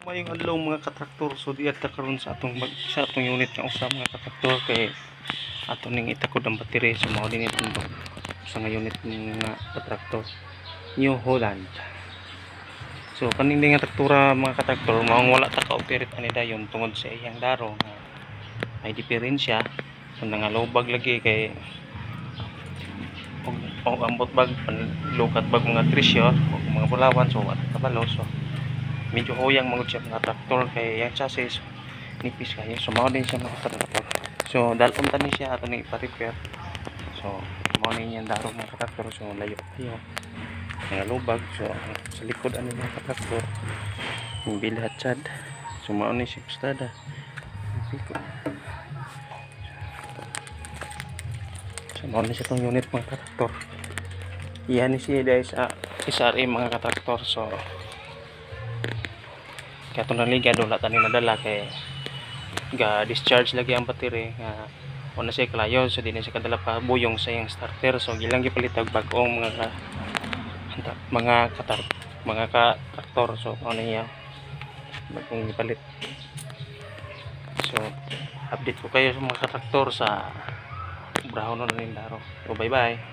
Mayong adlaw mga katraktor, so diya ta karon sa atong unit nga usa mga katraktor kay ato ning itakod ang battery so mao din itong sa nga unit nga katraktor New Holland. So kaning nga traktora mga katraktor maong wala ta ka operate ani dayon tungod sa iyang daro nga may diferensya kung nangalubag lagi kay og ambot bag lukat bag mga trisyo o mga bulawan so at kabalo so medyo huyang magud siya mga traktor kay yung chassis nipis kayo so mao din siya mga traktor so dalon tani siya ato ni ipa-repair so mao ni yung daro mga traktor so layo kayo mga lubag so sa likod ano mga traktor yung bilhatsad so mao ni siya kustada so mao ni siya tong unit mga traktor iyan ni siya dahil sa SRA mga katraktor so kaya itong naligad wala tani nadala kay ga discharge lagi ang battery nga wala siya kalayo so di na siya kadala pa buyong sa iyang starter so gilang gipalitag bag-ong mga katraktor so ano niya bagong gipalit so update ko kayo sa mga katraktor sa brahon na nindaro so bye bye.